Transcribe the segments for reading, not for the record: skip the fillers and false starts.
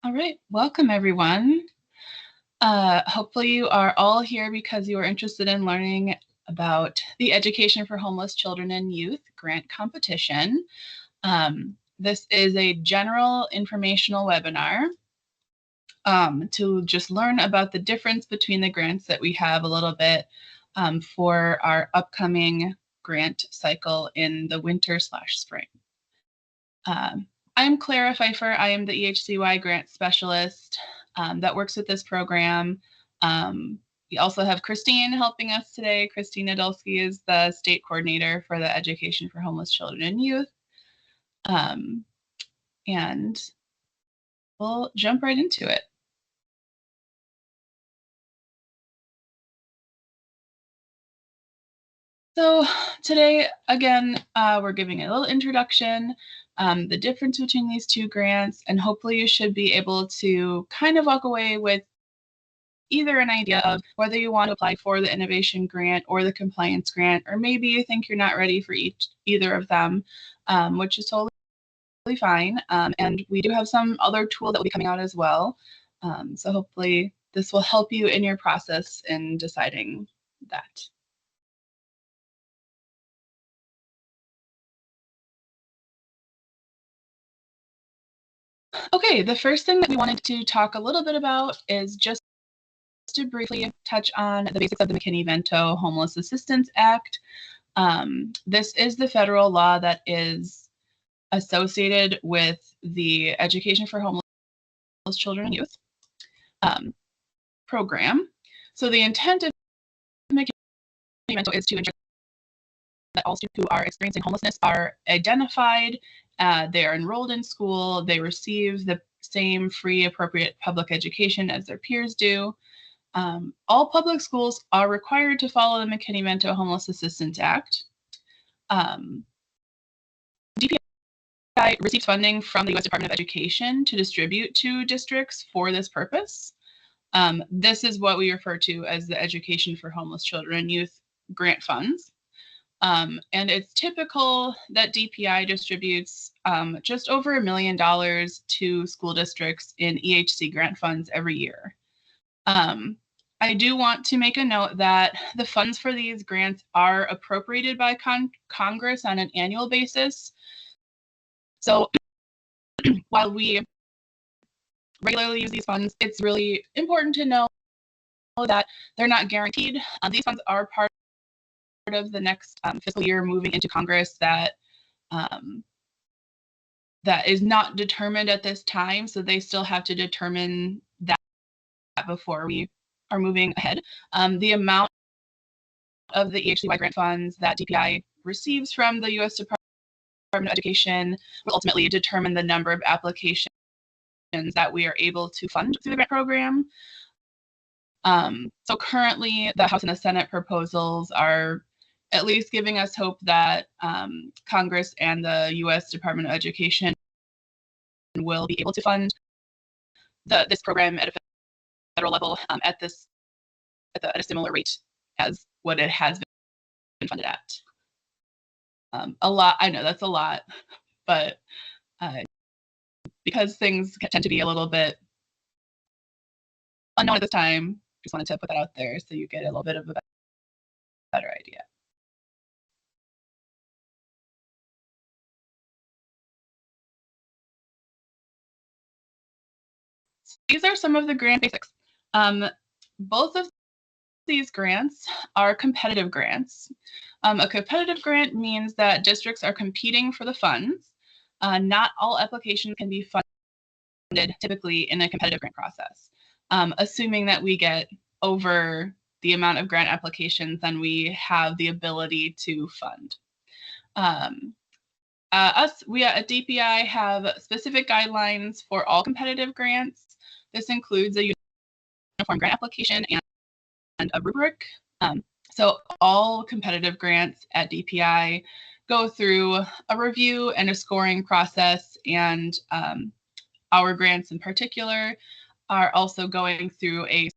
All right, welcome everyone. Hopefully you are all here because you are interested in learning about the Education for Homeless Children and Youth grant competition. This is a general informational webinar to just learn about the difference between the grants that we have a little bit for our upcoming grant cycle in the winter/spring. I'm Clara Pfeiffer. I am the EHCY grant specialist that works with this program. We also have Christine helping us today. Christine Nadolski is the state coordinator for the Education for Homeless Children and Youth. And we'll jump right into it. So today, again, we're giving a little introduction, the difference between these two grants, and hopefully you should be able to kind of walk away with either an idea of whether you want to apply for the innovation grant or the compliance grant, or maybe you think you're not ready for either of them, which is totally fine. And we do have some other tools that will be coming out as well. So hopefully this will help you in your process in deciding that. Okay, the first thing that we wanted to talk a little bit about is just to briefly touch on the basics of the McKinney-Vento Homeless Assistance Act. This is the federal law that is associated with the Education for Homeless Children and Youth program. So the intent of McKinney-Vento is to ensure that all students who are experiencing homelessness are identified, they are enrolled in school, they receive the same free appropriate public education as their peers do. All public schools are required to follow the McKinney-Vento Homeless Assistance Act. DPI receives funding from the U.S. Department of Education to distribute to districts for this purpose. This is what we refer to as the Education for Homeless Children and Youth grant funds. And it's typical that DPI distributes just over $1 million to school districts in EHC grant funds every year. I do want to make a note that the funds for these grants are appropriated by Congress on an annual basis. So while we regularly use these funds, it's really important to know that they're not guaranteed. These funds are part of the next fiscal year moving into Congress that that is not determined at this time. So they still have to determine that before we are moving ahead. The amount of the EHCY grant funds that DPI receives from the U.S. Department of Education will ultimately determine the number of applications that we are able to fund through the grant program. So currently, the House and the Senate proposals are at least giving us hope that Congress and the U.S. Department of Education will be able to fund this program at a federal level at a similar rate as what it has been funded at. A lot, I know that's a lot, but because things tend to be a little bit unknown at this time, just wanted to put that out there so you get a little bit of a better idea. So these are some of the grant basics. Both of these grants are competitive grants. A competitive grant means that districts are competing for the funds. Not all applications can be funded typically in a competitive grant process. Assuming that we get over the amount of grant applications, then we have the ability to fund. We at DPI have specific guidelines for all competitive grants. This includes a uniform grant application and a rubric. So all competitive grants at DPI go through a review and a scoring process, and our grants in particular are also going through a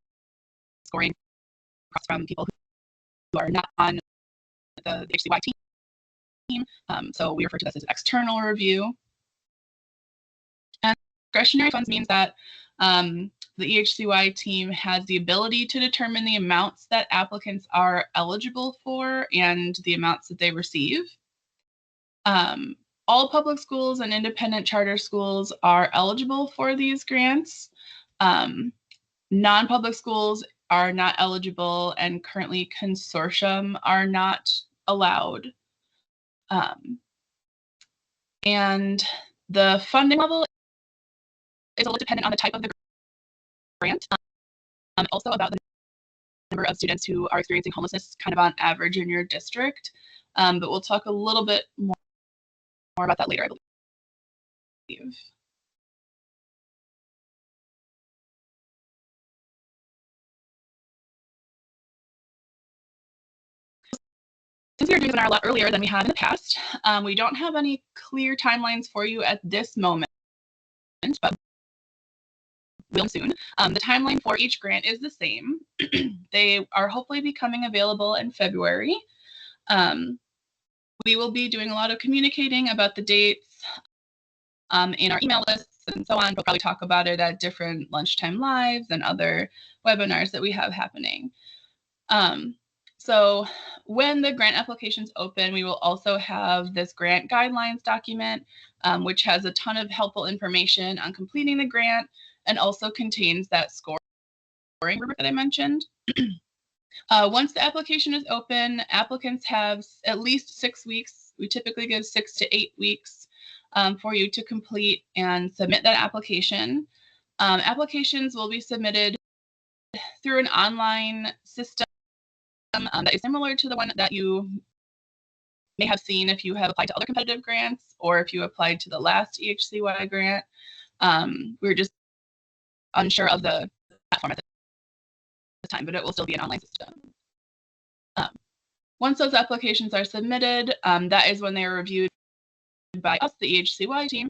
scoring process from people who are not on the EHCY team. So we refer to this as external review. And discretionary funds means that the EHCY team has the ability to determine the amounts that applicants are eligible for and the amounts that they receive. All public schools and independent charter schools are eligible for these grants. Non-public schools are not eligible, and currently consortium are not allowed. And the funding level is a little dependent on the type of the grant, also about the number of students who are experiencing homelessness kind of on average in your district. But we'll talk a little bit more about that later, I believe. Since we are doing the webinar a lot earlier than we have in the past, we don't have any clear timelines for you at this moment, but will soon. The timeline for each grant is the same. They are hopefully becoming available in February. We will be doing a lot of communicating about the dates in our email lists and so on. We'll probably talk about it at different lunchtime lives and other webinars that we have happening. So when the grant applications open, we will also have this grant guidelines document, which has a ton of helpful information on completing the grant and also contains that scoring rubric that I mentioned. Once the application is open, applicants have at least 6 weeks. We typically give 6 to 8 weeks for you to complete and submit that application. Applications will be submitted through an online system that is similar to the one that you may have seen if you have applied to other competitive grants or if you applied to the last EHCY grant. We're just unsure of the platform at the time, but it will still be an online system. Once those applications are submitted, that is when they are reviewed by us, the EHCY team,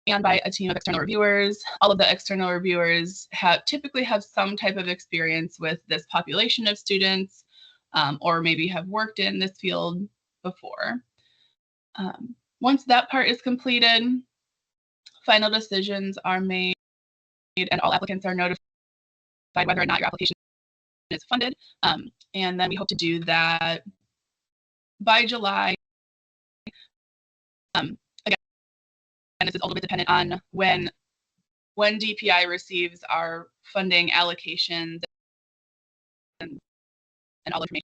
and by a team of external reviewers. All of the external reviewers typically have some type of experience with this population of students, or maybe have worked in this field before. Once that part is completed, final decisions are made and all applicants are notified whether or not your application is funded. And then we hope to do that by July. Again, this is a little bit dependent on when DPI receives our funding allocations and all information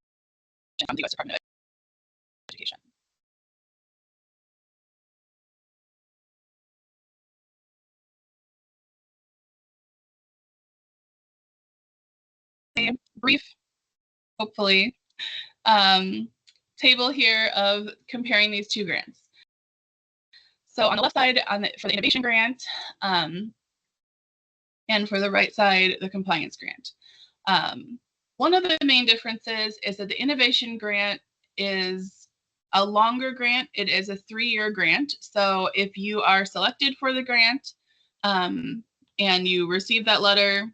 from the U.S. Department of Education. A brief, hopefully, table here of comparing these two grants. So on the left side, for the innovation grant, and for the right side, the compliance grant. One of the main differences is that the innovation grant is a longer grant. It is a 3-year grant. So if you are selected for the grant and you receive that letter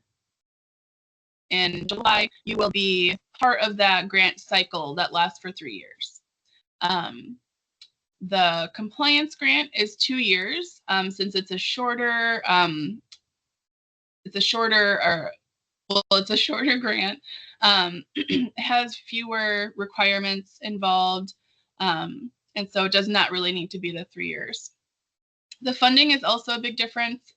in July, you will be part of that grant cycle that lasts for 3 years. The compliance grant is 2 years, since it's a shorter grant. It has fewer requirements involved, and so it does not really need to be the 3 years. The funding is also a big difference.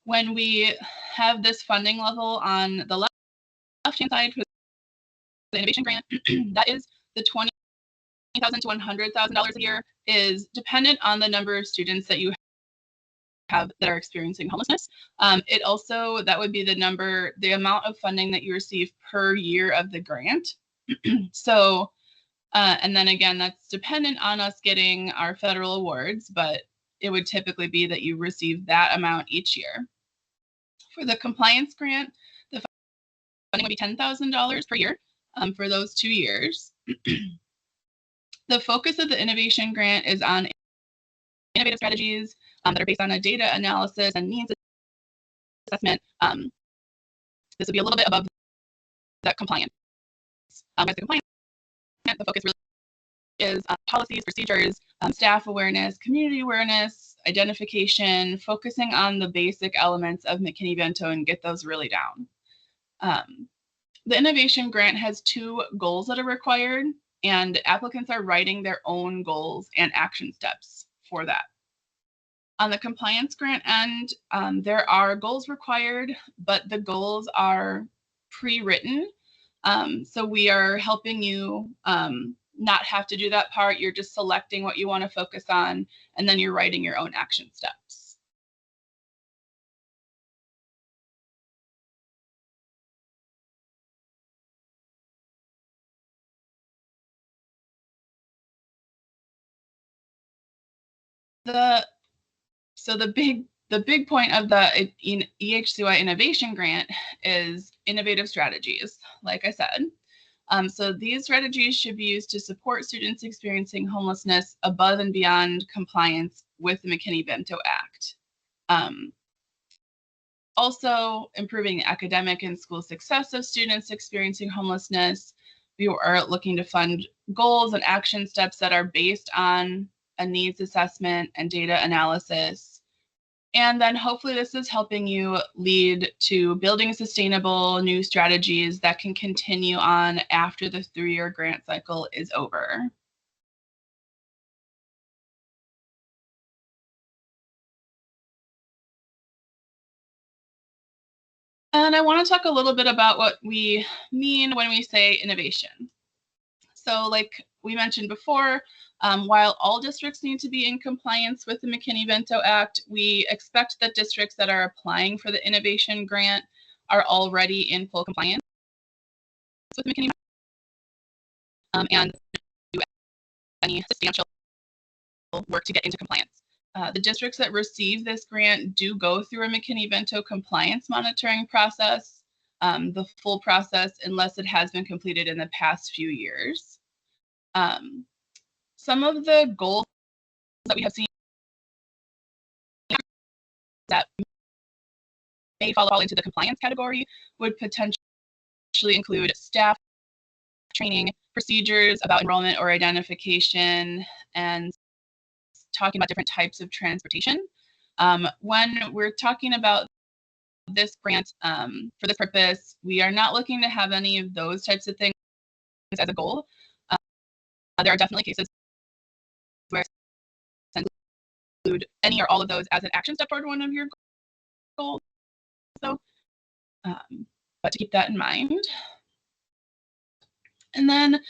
When we have this funding level on the left-hand side for the innovation grant, that is the $20,000 to $100,000 a year, is dependent on the number of students that you have that are experiencing homelessness. It also, that would be the amount of funding that you receive per year of the grant. So, and then again, that's dependent on us getting our federal awards, but it would typically be that you receive that amount each year. For the compliance grant, the funding would be $10,000 per year for those 2 years. The focus of the innovation grant is on innovative strategies that are based on a data analysis and needs assessment. This would be a little bit above that compliance. With the compliance, the focus really is policies, procedures, staff awareness, community awareness, identification, focusing on the basic elements of McKinney-Vento and get those really down. The innovation grant has 2 goals that are required, and applicants are writing their own goals and action steps for that. On the compliance grant end, there are goals required, but the goals are pre-written. So we are helping you not have to do that part. You're just selecting what you want to focus on, and then you're writing your own action steps. So the big point of the EHCY Innovation Grant is innovative strategies, like I said. So these strategies should be used to support students experiencing homelessness above and beyond compliance with the McKinney-Vento Act. Also, improving the academic and school success of students experiencing homelessness. We are looking to fund goals and action steps that are based on a needs assessment and data analysis. And then hopefully this is helping you lead to building sustainable new strategies that can continue on after the 3-year grant cycle is over. And I want to talk a little bit about what we mean when we say innovation. So like we mentioned before, while all districts need to be in compliance with the McKinney-Vento Act, we expect that districts that are applying for the innovation grant are already in full compliance with McKinney and do any substantial work to get into compliance. The districts that receive this grant do go through a McKinney-Vento compliance monitoring process, the full process, unless it has been completed in the past few years. Some of the goals that we have seen that may fall into the compliance category would potentially include staff training, procedures about enrollment or identification, and talking about different types of transportation. When we're talking about this grant for this purpose, we are not looking to have any of those types of things as a goal. There are definitely cases where include any or all of those as an action step toward one of your goals. So, but to keep that in mind. And then it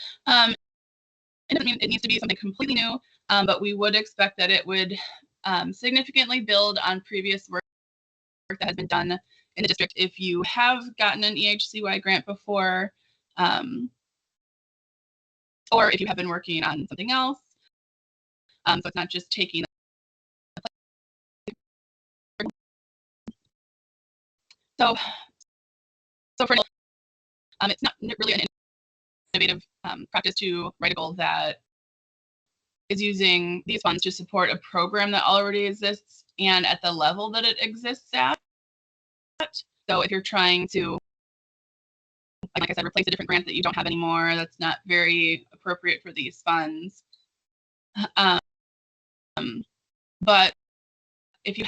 doesn't mean it needs to be something completely new, but we would expect that it would significantly build on previous work that has been done in the district. If you have gotten an EHCY grant before, or if you have been working on something else, so it's not just taking so for it's not really an innovative practice to write a goal that is using these funds to support a program that already exists and at the level that it exists at. So if you're trying to, like I said, replace a different grant that you don't have anymore, that's not very appropriate for these funds. But if you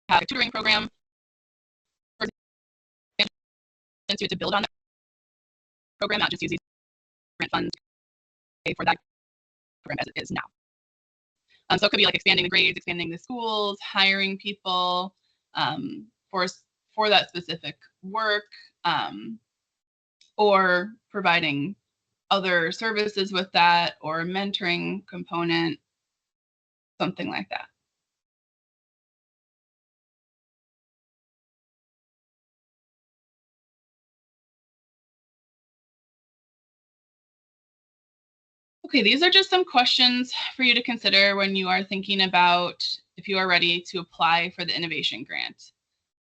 have a tutoring program, for example, to build on that program, not just use these grant funds for that program as it is now. So it could be like expanding the grades, expanding the schools, hiring people for that specific work, or providing other services with that, or mentoring component, something like that. Okay, these are just some questions for you to consider when you are thinking about if you are ready to apply for the innovation grant.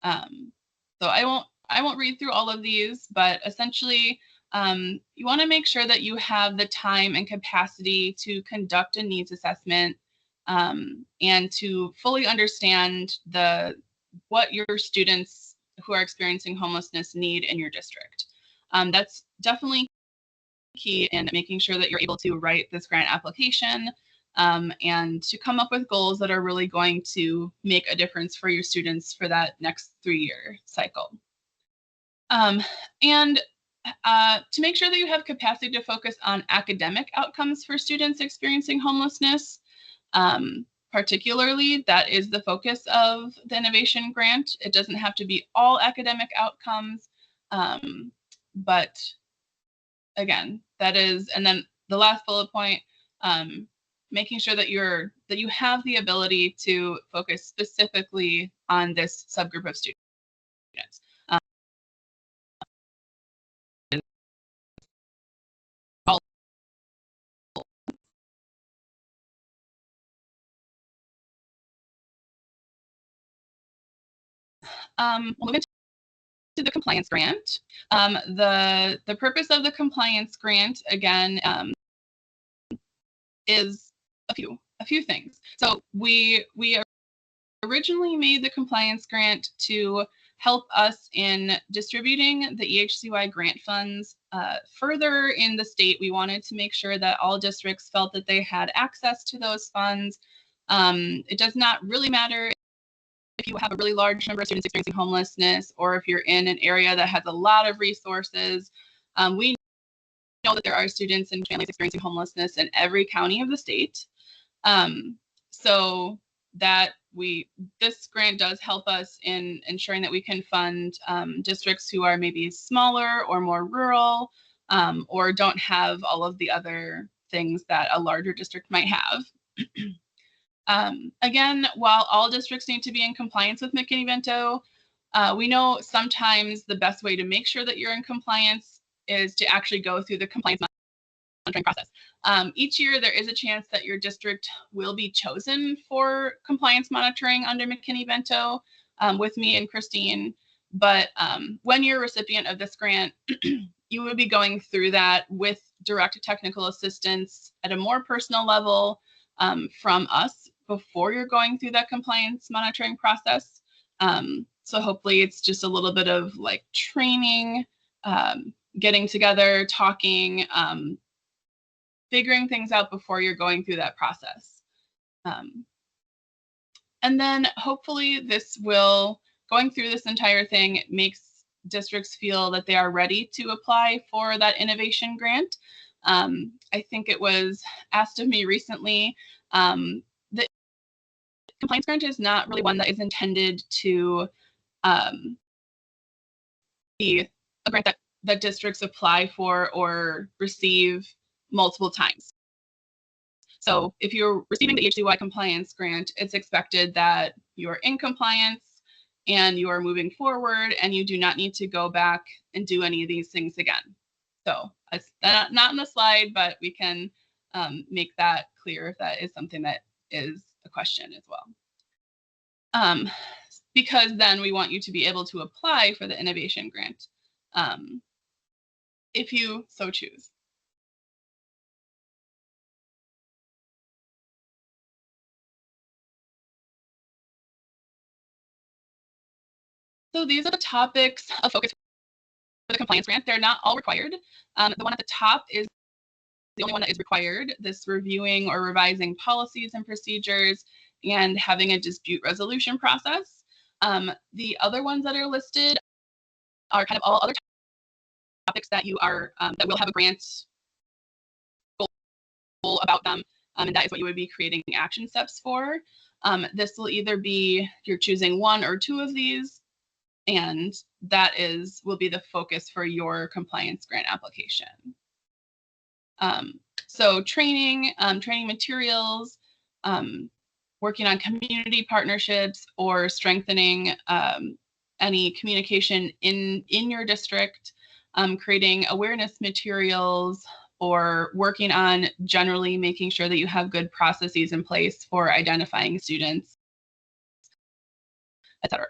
So I won't read through all of these, but essentially you want to make sure that you have the time and capacity to conduct a needs assessment and to fully understand what your students who are experiencing homelessness need in your district. That's definitely key in making sure that you're able to write this grant application. and to come up with goals that are really going to make a difference for your students for that next 3-year cycle. And to make sure that you have capacity to focus on academic outcomes for students experiencing homelessness, particularly, that is the focus of the innovation grant. It doesn't have to be all academic outcomes, but again, that is, and then the last bullet point, making sure that you have the ability to focus specifically on this subgroup of students. We'll move into the compliance grant. The purpose of the compliance grant, again, is a few things. So we originally made the compliance grant to help us in distributing the EHCY grant funds further in the state. We wanted to make sure that all districts felt that they had access to those funds. It does not really matter if you have a really large number of students experiencing homelessness or if you're in an area that has a lot of resources. We know that there are students and families experiencing homelessness in every county of the state. So that this grant does help us in ensuring that we can fund districts who are maybe smaller or more rural, or don't have all of the other things that a larger district might have. Again, while all districts need to be in compliance with McKinney-Vento, we know sometimes the best way to make sure that you're in compliance is to actually go through the compliance monitoring process. Each year, there is a chance that your district will be chosen for compliance monitoring under McKinney-Vento with me and Christine. But when you're a recipient of this grant, you would be going through that with direct technical assistance at a more personal level from us before you're going through that compliance monitoring process. So hopefully it's just a little bit of like training, getting together, talking, figuring things out before you're going through that process. And then hopefully going through this entire thing makes districts feel that they are ready to apply for that innovation grant. I think it was asked of me recently, the compliance grant is not really one that is intended to be a grant that districts apply for or receive multiple times. So if you're receiving the EHCY compliance grant, it's expected that you're in compliance and you are moving forward and you do not need to go back and do any of these things again. So it's not in the slide, but we can make that clear if that is something that is a question as well. Because then we want you to be able to apply for the innovation grant if you so choose. So these are the topics of focus for the compliance grant. They're not all required. The one at the top is the only one that is required, this reviewing or revising policies and procedures and having a dispute resolution process. The other ones that are listed are kind of all other topics that you are, that will have a grant goal about them, and that is what you would be creating action steps for. This will either be, you're choosing one or two of these, and that will be the focus for your compliance grant application. So training materials, working on community partnerships or strengthening any communication in your district, creating awareness materials, or working on generally making sure that you have good processes in place for identifying students, etc.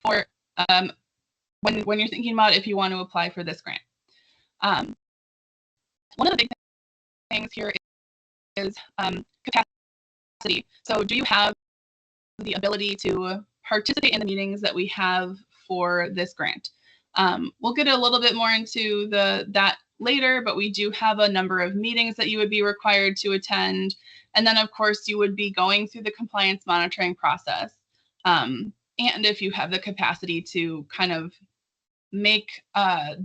Or when you're thinking about if you want to apply for this grant. One of the big things here is capacity So do you have the ability to participate in the meetings that we have for this grant? We'll get a little bit more into that later, but we do have a number of meetings that you would be required to attend. And then, of course, you would be going through the compliance monitoring process. And if you have the capacity to kind of make the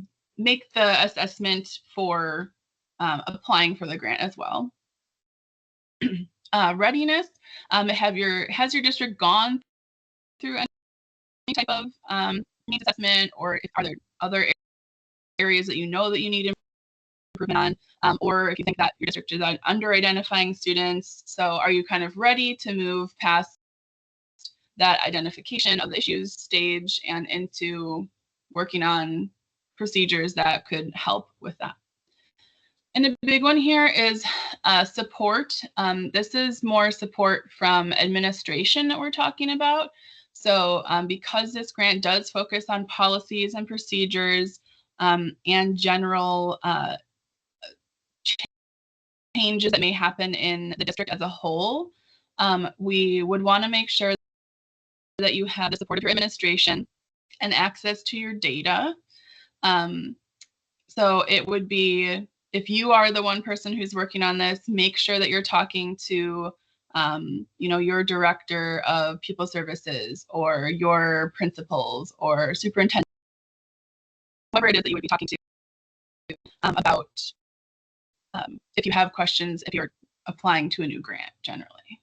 assessment for applying for the grant as well. Readiness, has your district gone through any type of needs assessment, or are there other areas that you know that you need improvement on, or if you think that your district is under identifying students? So are you kind of ready to move past that identification of the issues stage and into working on procedures that could help with that? And a big one here is support. This is more support from administration that we're talking about. So because this grant does focus on policies and procedures and general changes that may happen in the district as a whole, we would want to make sure that you have the support of your administration and access to your data. So it would be, if you are the one person who's working on this, make sure that you're talking to your director of pupil services or your principals or superintendent, whoever it is that you would be talking to about if you have questions, if you're applying to a new grant generally.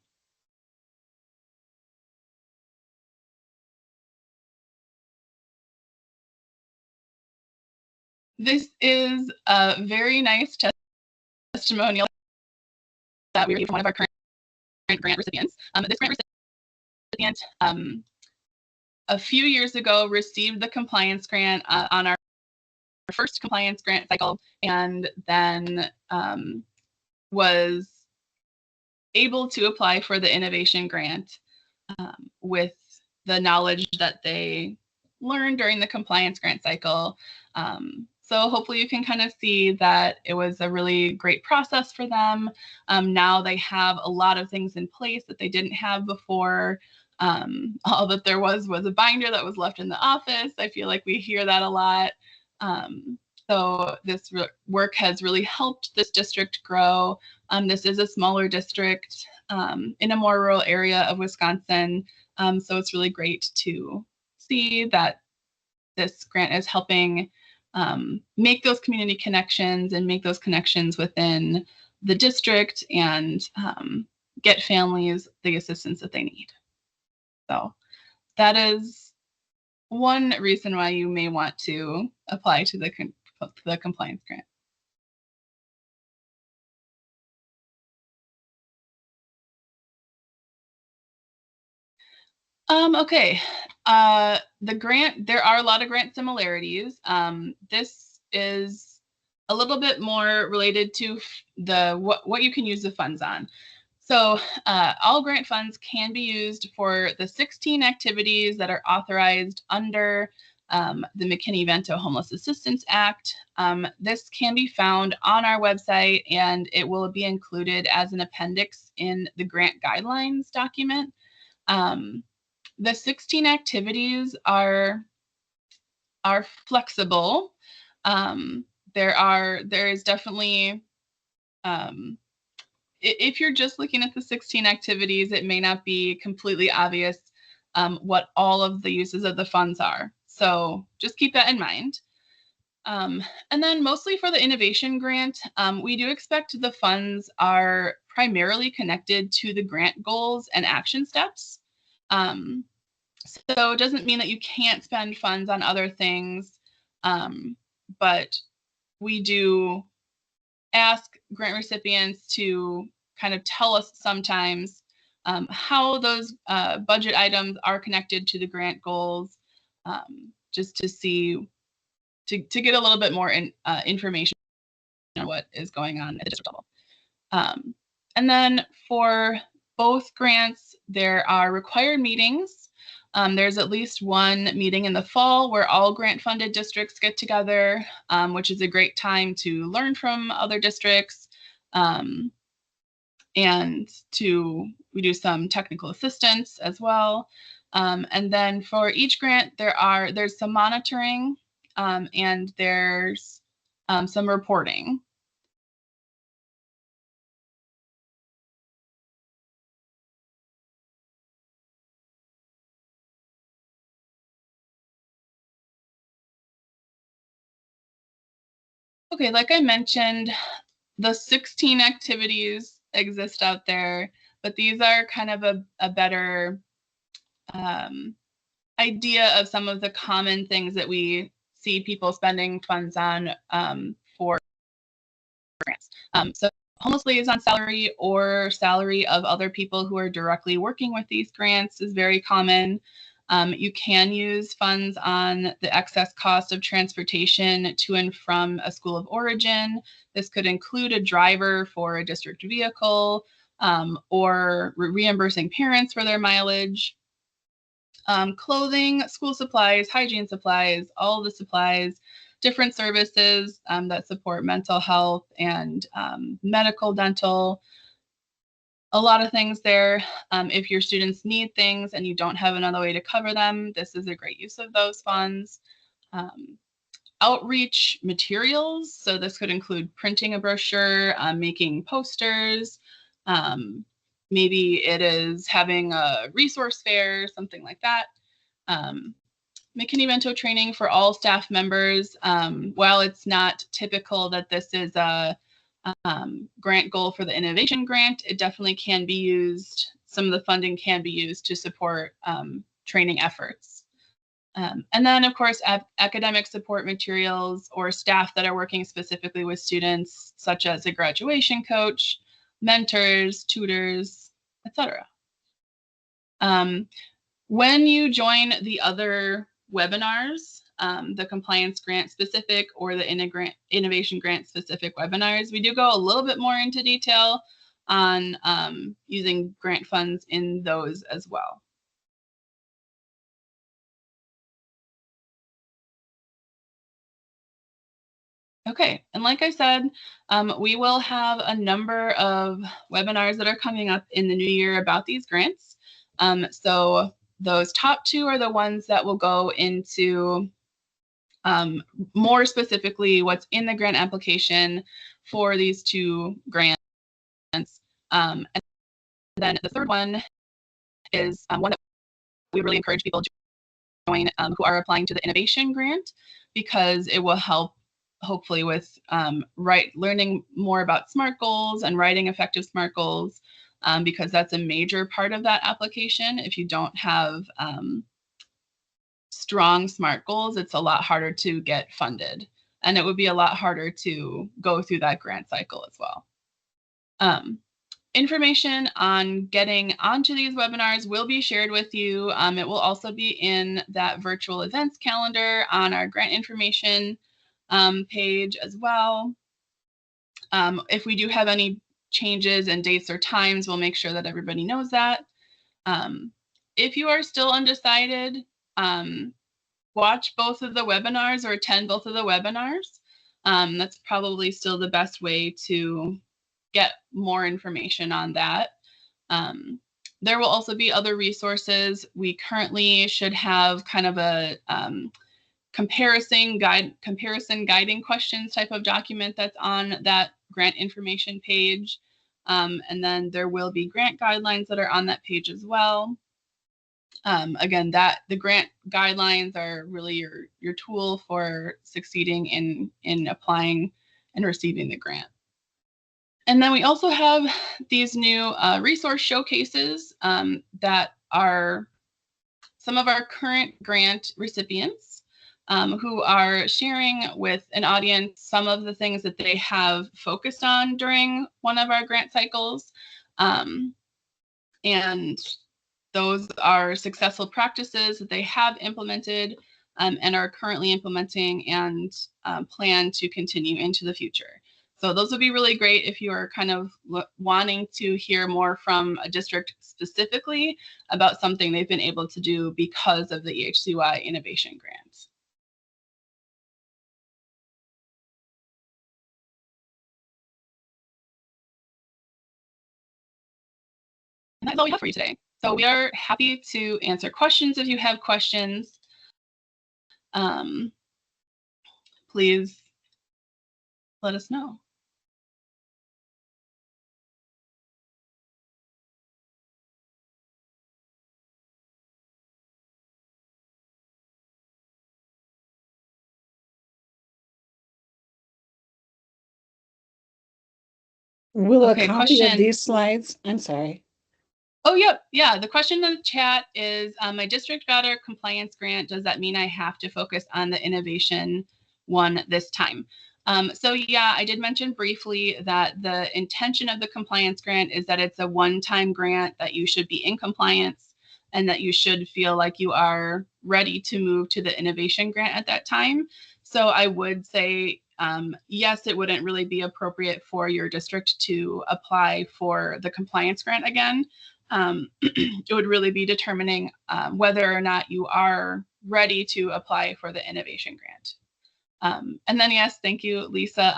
This is a very nice testimonial that we received from one of our current grant recipients. This grant recipient a few years ago received the compliance grant on our first compliance grant cycle, and then was able to apply for the innovation grant with the knowledge that they learned during the compliance grant cycle. So hopefully you can kind of see that it was a really great process for them. Now they have a lot of things in place that they didn't have before. All that there was a binder that was left in the office. I feel like we hear that a lot. So this work has really helped this district grow. This is a smaller district in a more rural area of Wisconsin. So it's really great to see that this grant is helping make those community connections and make those connections within the district and get families the assistance that they need. So that is one reason why you may want to apply to the compliance grant. Okay. The grant, there are a lot of grant similarities. This is a little bit more related to what you can use the funds on. So all grant funds can be used for the 16 activities that are authorized under the McKinney-Vento Homeless Assistance Act. This can be found on our website, and it will be included as an appendix in the grant guidelines document. The 16 activities are flexible. There is definitely, if you're just looking at the 16 activities, it may not be completely obvious what all of the uses of the funds are. So just keep that in mind. And then mostly for the innovation grant, we do expect the funds are primarily connected to the grant goals and action steps. So it doesn't mean that you can't spend funds on other things, but we do ask grant recipients to kind of tell us sometimes how those budget items are connected to the grant goals, just to see, to get a little bit more information on what is going on at the district level. And then for both grants, there are required meetings. There's at least one meeting in the fall where all grant-funded districts get together, which is a great time to learn from other districts and to we do some technical assistance as well. And then for each grant, there's some monitoring and there's some reporting. Okay, like I mentioned, the 16 activities exist out there, but these are kind of a better idea of some of the common things that we see people spending funds on for grants. So homeless liaison salary or salary of other people who are directly working with these grants is very common. You can use funds on the excess cost of transportation to and from a school of origin. This could include a driver for a district vehicle or reimbursing parents for their mileage. Clothing, school supplies, hygiene supplies, all the supplies, different services that support mental health and medical, dental, a lot of things there. If your students need things and you don't have another way to cover them, this is a great use of those funds. Outreach materials, so this could include printing a brochure, making posters, maybe it is having a resource fair, something like that. McKinney-Vento training for all staff members. While it's not typical that this is a grant goal for the innovation grant, it definitely can be used. Some of the funding can be used to support training efforts. And then, of course, academic support materials or staff that are working specifically with students, such as a graduation coach, mentors, tutors, etc. When you join the other webinars, the compliance grant specific or the innovation grant specific webinars, we do go a little bit more into detail on using grant funds in those as well. Okay, and like I said, we will have a number of webinars that are coming up in the new year about these grants. So those top two are the ones that will go into more specifically what's in the grant application for these two grants. And then the third one is one that we really encourage people to join who are applying to the innovation grant, because it will help hopefully with learning more about SMART goals and writing effective SMART goals, because that's a major part of that application. If you don't have strong SMART goals, it's a lot harder to get funded, and it would be a lot harder to go through that grant cycle as well. Information on getting onto these webinars will be shared with you. It will also be in that virtual events calendar on our grant information page as well. If we do have any changes in dates or times, we'll make sure that everybody knows that. If you are still undecided, watch both of the webinars or attend both of the webinars. That's probably still the best way to get more information on that. There will also be other resources. We currently should have kind of a comparison guiding questions type of document that's on that grant information page. And then there will be grant guidelines that are on that page as well. Again, the grant guidelines are really your tool for succeeding in applying and receiving the grant. And then we also have these new resource showcases that are some of our current grant recipients who are sharing with an audience some of the things that they have focused on during one of our grant cycles. And those are successful practices that they have implemented and are currently implementing and plan to continue into the future. So those would be really great if you are kind of wanting to hear more from a district specifically about something they've been able to do because of the EHCY Innovation Grant. that's all we have for you today. So we are happy to answer questions if you have questions. Please let us know. Will Okay, a copy question. of these slides? I'm sorry. Oh, yep. Yeah. The question in the chat is, my district got a compliance grant. Does that mean I have to focus on the innovation one this time? So yeah, I did mention briefly that the intention of the compliance grant is that it's a one-time grant, that you should be in compliance and that you should feel like you are ready to move to the innovation grant at that time. So I would say, yes, it wouldn't really be appropriate for your district to apply for the compliance grant again. It would really be determining whether or not you are ready to apply for the innovation grant. And then, yes, thank you, Lisa.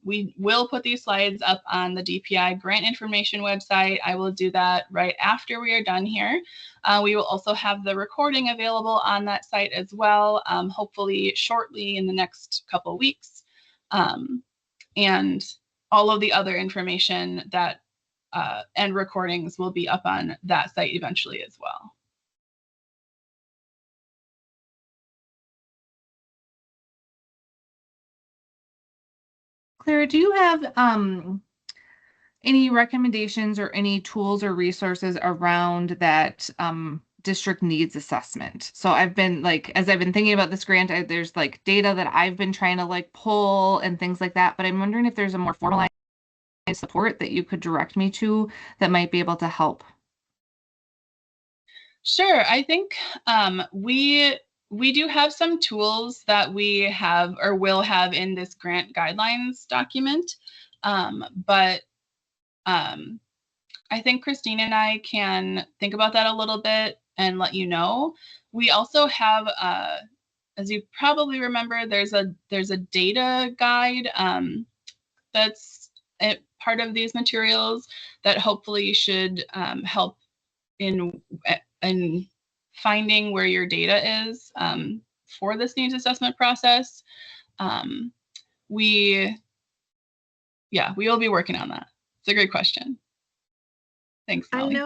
We will put these slides up on the DPI grant information website. I will do that right after we are done here. We will also have the recording available on that site as well, hopefully shortly in the next couple of weeks. And all of the other information that and recordings will be up on that site eventually as well. Clara, do you have any recommendations or any tools or resources around that district needs assessment? So I've been like, as I've been thinking about this grant, there's like data that I've been trying to like pull and things like that, but I'm wondering if there's a more formalized support that you could direct me to that might be able to help. Sure. I think we do have some tools that we have or will have in this grant guidelines document, but I think Christine and I can think about that a little bit and let you know. We also have, as you probably remember, there's a data guide that's part of these materials that hopefully should help in finding where your data is for this needs assessment process. We will be working on that. It's a great question. Thanks, Molly.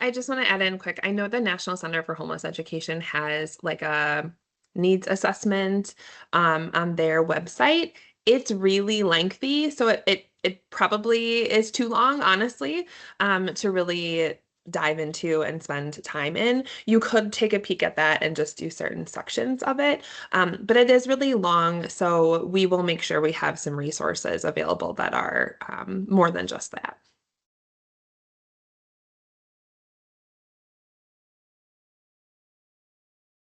I just want to add in quick. I know the National Center for Homeless Education has like a needs assessment on their website. It's really lengthy, so it probably is too long, honestly, to really dive into and spend time in. You could take a peek at that and just do certain sections of it, but it is really long, so we will make sure we have some resources available that are more than just that.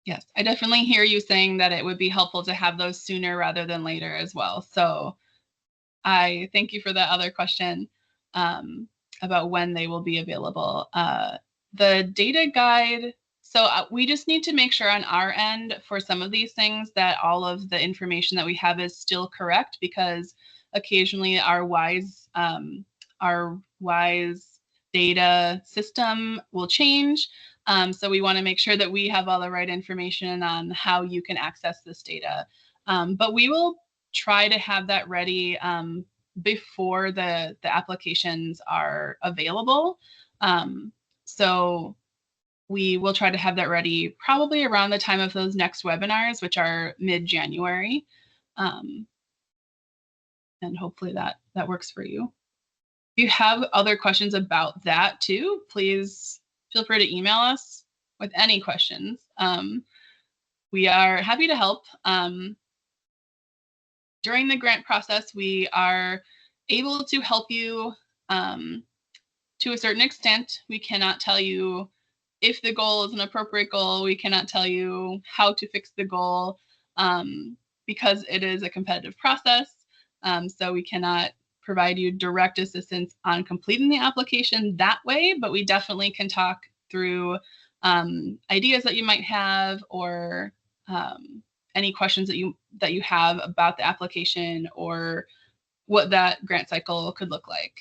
Yes, I definitely hear you saying that it would be helpful to have those sooner rather than later as well. So I thank you for that other question about when they will be available. The data guide, so we just need to make sure on our end for some of these things that all of the information that we have is still correct, because occasionally our WISE data system will change. So we want to make sure that we have all the right information on how you can access this data. But we will try to have that ready before the applications are available. So we will try to have that ready probably around the time of those next webinars, which are mid-January. And hopefully that works for you. If you have other questions about that too, please feel free to email us with any questions. We are happy to help. During the grant process, we are able to help you to a certain extent. We cannot tell you if the goal is an appropriate goal. We cannot tell you how to fix the goal because it is a competitive process. So we cannot provide you direct assistance on completing the application that way, but we definitely can talk through ideas that you might have, or any questions that you have about the application or what that grant cycle could look like.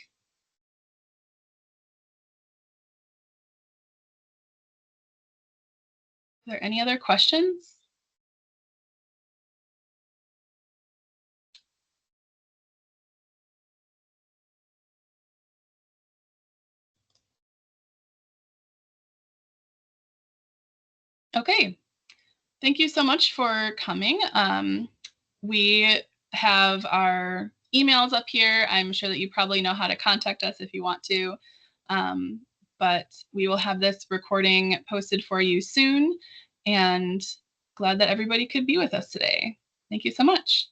there any other questions? Okay, thank you so much for coming. We have our emails up here. I'm sure that you probably know how to contact us if you want to. But we will have this recording posted for you soon, and glad that everybody could be with us today. Thank you so much.